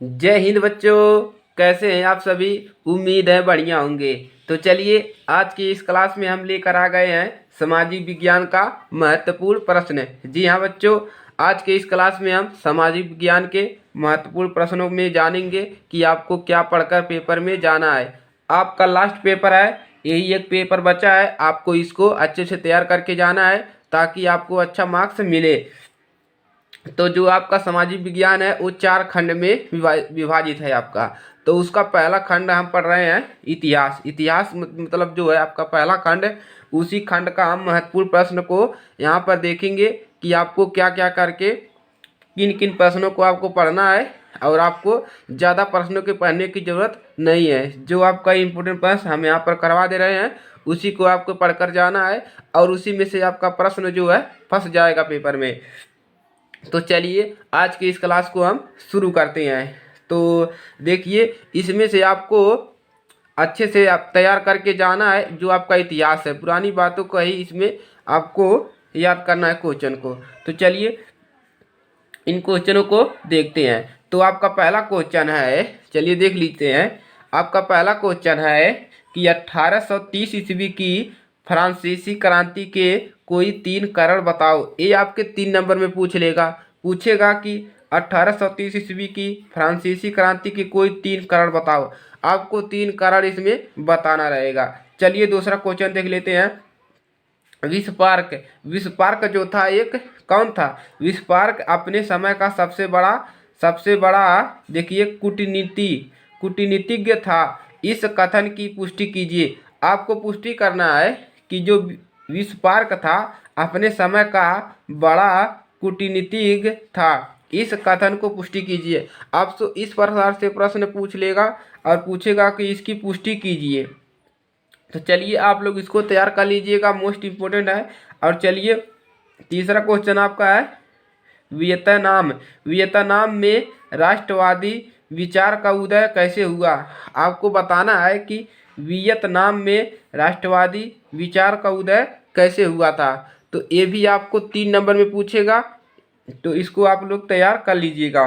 जय हिंद बच्चों। कैसे हैं आप सभी? उम्मीद है बढ़िया होंगे। तो चलिए, आज की इस क्लास में हम लेकर आ गए हैं सामाजिक विज्ञान का महत्वपूर्ण प्रश्न। जी हाँ बच्चों, आज के इस क्लास में हम सामाजिक विज्ञान के महत्वपूर्ण प्रश्नों में जानेंगे कि आपको क्या पढ़कर पेपर में जाना है। आपका लास्ट पेपर है, यही एक पेपर बचा है। आपको इसको अच्छे से तैयार करके जाना है ताकि आपको अच्छा मार्क्स मिले। तो जो आपका सामाजिक विज्ञान है वो 4 खंड में विभाजित है आपका। तो उसका पहला खंड हम पढ़ रहे हैं इतिहास। इतिहास मतलब जो है आपका पहला खंड, उसी खंड का हम महत्वपूर्ण प्रश्न को यहाँ पर देखेंगे कि आपको क्या क्या करके किन किन प्रश्नों को आपको पढ़ना है। और आपको ज़्यादा प्रश्नों के पढ़ने की ज़रूरत नहीं है। जो आपका इम्पोर्टेंट प्रश्न हम यहाँ पर करवा दे रहे हैं उसी को आपको पढ़कर जाना है, और उसी में से आपका प्रश्न जो है फंस जाएगा पेपर में। तो चलिए, आज की इस क्लास को हम शुरू करते हैं। तो देखिए, इसमें से आपको अच्छे से आप तैयार करके जाना है। जो आपका इतिहास है, पुरानी बातों को ही इसमें आपको याद करना है क्वेश्चन को। तो चलिए, इन क्वेश्चनों को देखते हैं। तो आपका पहला क्वेश्चन है, चलिए देख लेते हैं। आपका पहला क्वेश्चन है कि 1830 ईस्वी की फ्रांसीसी क्रांति के कोई 3 कारण बताओ। ये आपके 3 नंबर में पूछेगा कि 1830 ईस्वी की फ्रांसीसी क्रांति के कोई 3 कारण बताओ। आपको 3 कारण इसमें बताना रहेगा। चलिए दूसरा क्वेश्चन देख लेते हैं। विस्पार्क जो था एक कौन था? विस्पार्क अपने समय का सबसे बड़ा देखिए कूटनीतिज्ञ था। इस कथन की पुष्टि कीजिए। आपको पुष्टि करना है कि जो विस्पार्क था अपने समय का बड़ा कूटनीतिज्ञ था। इस कथन को पुष्टि कीजिए। आपसे इस प्रकार से प्रश्न पूछ लेगा और पूछेगा कि इसकी पुष्टि कीजिए। तो चलिए आप लोग इसको तैयार कर लीजिएगा, मोस्ट इम्पोर्टेंट है। और चलिए, तीसरा क्वेश्चन आपका है वियतनाम में राष्ट्रवादी विचार का उदय कैसे हुआ। आपको बताना है कि वियतनाम में राष्ट्रवादी विचार का उदय कैसे हुआ था। तो ये भी आपको 3 नंबर में पूछेगा। तो इसको आप लोग तैयार कर लीजिएगा।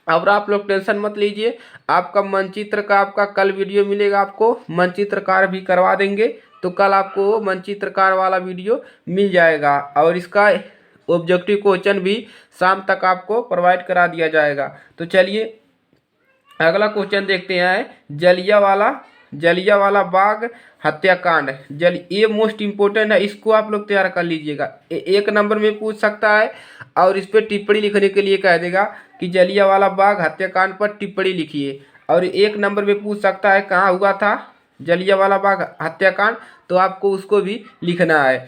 अब आप लोग टेंशन मत लीजिए, आपका मानचित्र का आपका कल वीडियो मिलेगा। आपको मानचित्रकार भी करवा देंगे। तो कल आपको मानचित्रकार वाला वीडियो मिल जाएगा, और इसका ऑब्जेक्टिव क्वेश्चन भी शाम तक आपको प्रोवाइड करा दिया जाएगा। तो चलिए अगला क्वेश्चन देखते हैं। जलियांवाला बाग हत्याकांड। ये मोस्ट इम्पोर्टेंट है, इसको आप लोग तैयार कर लीजिएगा। 1 नंबर में पूछ सकता है, और इस पर टिप्पणी लिखने के लिए कह देगा कि जलियांवाला बाग हत्याकांड पर टिप्पणी लिखिए। और 1 नंबर में पूछ सकता है कहाँ हुआ था जलियांवाला बाग हत्याकांड, तो आपको उसको भी लिखना है।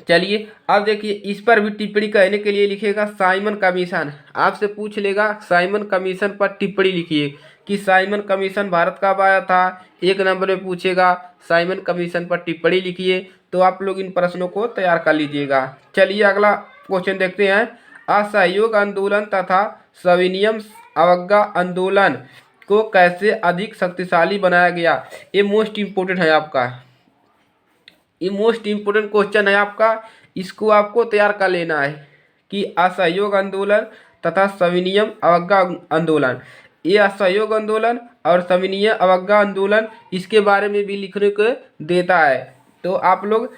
चलिए अब देखिए, इस पर भी टिप्पणी कहने के लिए लिखेगा साइमन कमीशन। आपसे पूछ लेगा साइमन कमीशन पर टिप्पणी लिखिए कि साइमन कमीशन भारत कब आया था। 1 नंबर में पूछेगा साइमन कमीशन पर टिप्पणी लिखिए। तो आप लोग इन प्रश्नों को तैयार कर लीजिएगा। चलिए अगला क्वेश्चन देखते हैं। असहयोग आंदोलन तथा सविनियम अवज्ञा आंदोलन को कैसे अधिक शक्तिशाली बनाया गया। ये मोस्ट इम्पोर्टेंट है आपका, ये मोस्ट इम्पोर्टेंट क्वेश्चन है आपका। इसको आपको तैयार कर लेना है कि असहयोग आंदोलन तथा सविनियम अवज्ञा आंदोलन, ये असहयोग आंदोलन और सविनय अवज्ञा आंदोलन, इसके बारे में भी लिखने को देता है। तो आप लोग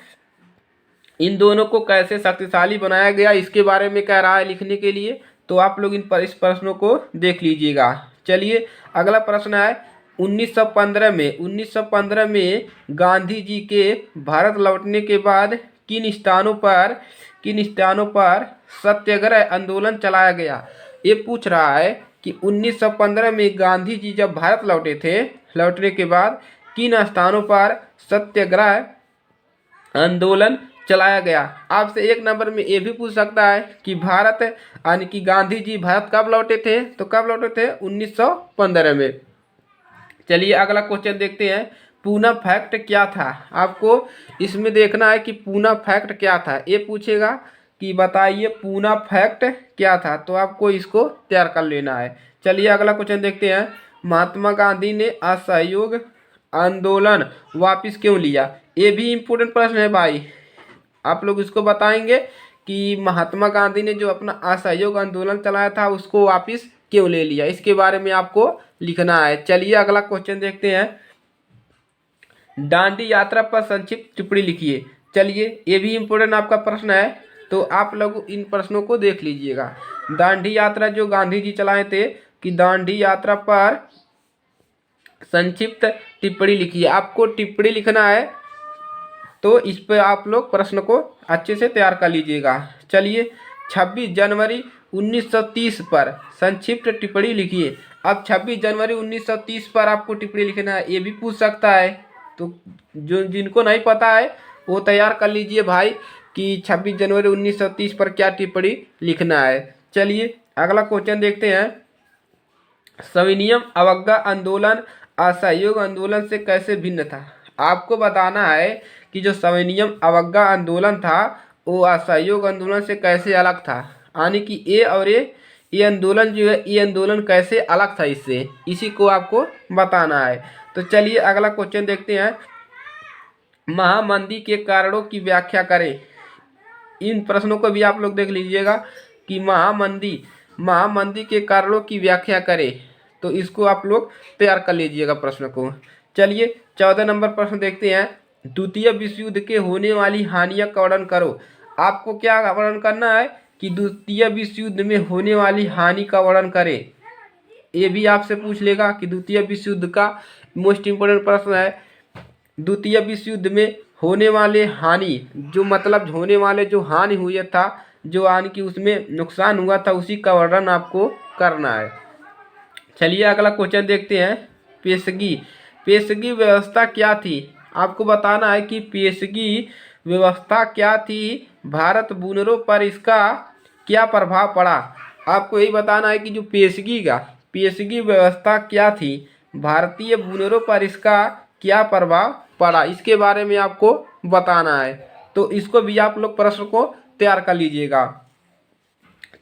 इन दोनों को कैसे शक्तिशाली बनाया गया इसके बारे में कह रहा है लिखने के लिए। तो आप लोग इस प्रश्नों को देख लीजिएगा। चलिए अगला प्रश्न है। 1915 में गांधी जी के भारत लौटने के बाद किन स्थानों पर सत्याग्रह आंदोलन चलाया गया। ये पूछ रहा है कि 1915 में गांधी जी जब भारत लौटने के बाद किन स्थानों पर सत्याग्रह आंदोलन चलाया गया। आपसे 1 नंबर में ये भी पूछ सकता है कि भारत यानी कि गांधी जी भारत कब लौटे थे। तो कब लौटे थे? 1915 में। चलिए अगला क्वेश्चन देखते हैं। पूना फैक्ट क्या था। आपको इसमें देखना है कि पूना फैक्ट क्या था। ये पूछेगा कि बताइए पूना फैक्ट क्या था। तो आपको इसको तैयार कर लेना है। चलिए अगला क्वेश्चन देखते हैं। महात्मा गांधी ने असहयोग आंदोलन वापस क्यों लिया। ये भी इम्पोर्टेंट प्रश्न है भाई। आप लोग इसको बताएंगे कि महात्मा गांधी ने जो अपना असहयोग आंदोलन चलाया था उसको वापस क्यों ले लिया, इसके बारे में आपको लिखना है। चलिए अगला क्वेश्चन देखते हैं। दांडी यात्रा पर संक्षिप्त टिप्पणी लिखिए। चलिए ये भी इम्पोर्टेंट आपका प्रश्न है, तो आप लोग इन प्रश्नों को देख लीजिएगा। दांडी यात्रा जो गांधी जी चलाए थे, कि दांडी यात्रा पर संक्षिप्त टिप्पणी लिखिए। आपको टिप्पणी लिखना है, तो इस पर आप लोग प्रश्न को अच्छे से तैयार कर लीजिएगा। चलिए 26 जनवरी 1930 पर संक्षिप्त टिप्पणी लिखिए। अब 26 जनवरी 1930 पर आपको टिप्पणी लिखना है, ये भी पूछ सकता है, तो जो जिनको नहीं पता है वो तैयार कर लीजिए भाई कि 26 जनवरी 1930 पर क्या टिप्पणी लिखना है। चलिए अगला क्वेश्चन देखते हैं। सविनियम अवज्ञा आंदोलन असहयोग आंदोलन से कैसे भिन्न था। आपको बताना है कि जो सविनियम अवज्ञा आंदोलन था वो असहयोग आंदोलन से कैसे अलग था, यानी कि ये आंदोलन जो है, ये आंदोलन कैसे अलग था इससे, इसी को आपको बताना है। तो चलिए अगला क्वेश्चन देखते हैं। महामंदी के कारणों की व्याख्या करें। इन प्रश्नों को भी आप लोग देख लीजिएगा कि महामंदी के कारणों की व्याख्या करें, तो इसको आप लोग तैयार कर लीजिएगा प्रश्न को। चलिए 14 नंबर प्रश्न देखते हैं। द्वितीय विश्व युद्ध के होने वाली हानियों का वर्णन करो। आपको क्या वर्णन करना है कि द्वितीय विश्व युद्ध में होने वाली हानि का वर्णन करें। ये भी आपसे पूछ लेगा कि द्वितीय विश्व युद्ध का मोस्ट इम्पोर्टेंट प्रश्न है। द्वितीय विश्व युद्ध में होने वाले हानि, जो मतलब होने वाले जो हानि हुई था, जो यानी कि उसमें नुकसान हुआ था, उसी का वर्णन आपको करना है। चलिए अगला क्वेश्चन देखते हैं। पेशगी व्यवस्था क्या थी। आपको बताना है कि पेशगी व्यवस्था क्या थी, भारत बुनरों पर इसका क्या प्रभाव पड़ा। आपको यही बताना है कि जो पेशगी व्यवस्था क्या थी, भारतीय बुनरों पर इसका क्या प्रभाव पड़ा, इसके बारे में आपको बताना है। तो इसको भी आप लोग प्रश्न को तैयार कर लीजिएगा।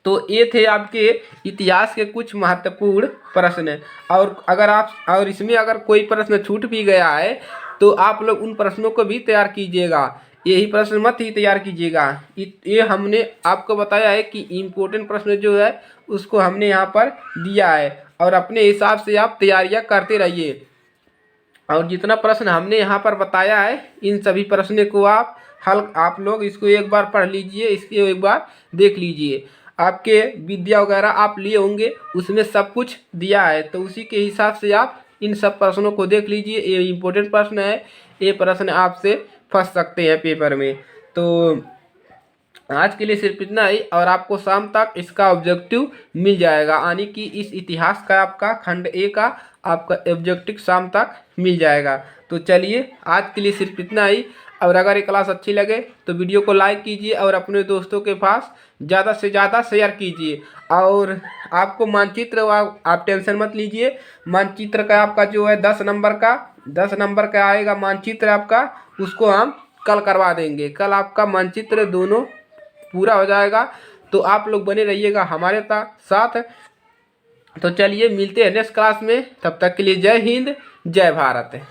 तो ये थे आपके इतिहास के कुछ महत्वपूर्ण प्रश्न। और इसमें अगर कोई प्रश्न छूट भी गया है तो आप लोग उन प्रश्नों को भी तैयार कीजिएगा, यही प्रश्न मत ही तैयार कीजिएगा। ये हमने आपको बताया है कि इम्पोर्टेंट प्रश्न जो है उसको हमने यहाँ पर दिया है, और अपने हिसाब से आप तैयारियाँ करते रहिए। और जितना प्रश्न हमने यहाँ पर बताया है, इन सभी प्रश्नों को आप लोग इसको एक बार पढ़ लीजिए, इसको एक बार देख लीजिए। आपके विद्या वगैरह आप लिए होंगे, उसमें सब कुछ दिया है, तो उसी के हिसाब से आप इन सब प्रश्नों को देख लीजिए। ये इम्पोर्टेंट प्रश्न है, ये प्रश्न आपसे फंस सकते हैं पेपर में। तो आज के लिए सिर्फ इतना ही, और आपको शाम तक इसका ऑब्जेक्टिव मिल जाएगा, यानी कि इस इतिहास का आपका खंड ए का आपका ऑब्जेक्टिव शाम तक मिल जाएगा। तो चलिए आज के लिए सिर्फ इतना ही, और अगर ये क्लास अच्छी लगे तो वीडियो को लाइक कीजिए और अपने दोस्तों के पास ज़्यादा से ज़्यादा शेयर कीजिए। और आपको मानचित्र, आप टेंशन मत लीजिए, मानचित्र का आपका जो है 10 नंबर का आएगा मानचित्र आपका, उसको हम कल करवा देंगे। कल आपका मानचित्र दोनों पूरा हो जाएगा, तो आप लोग बने रहिएगा हमारे साथ। तो चलिए मिलते हैं नेक्स्ट क्लास में, तब तक के लिए जय हिंद जय भारत।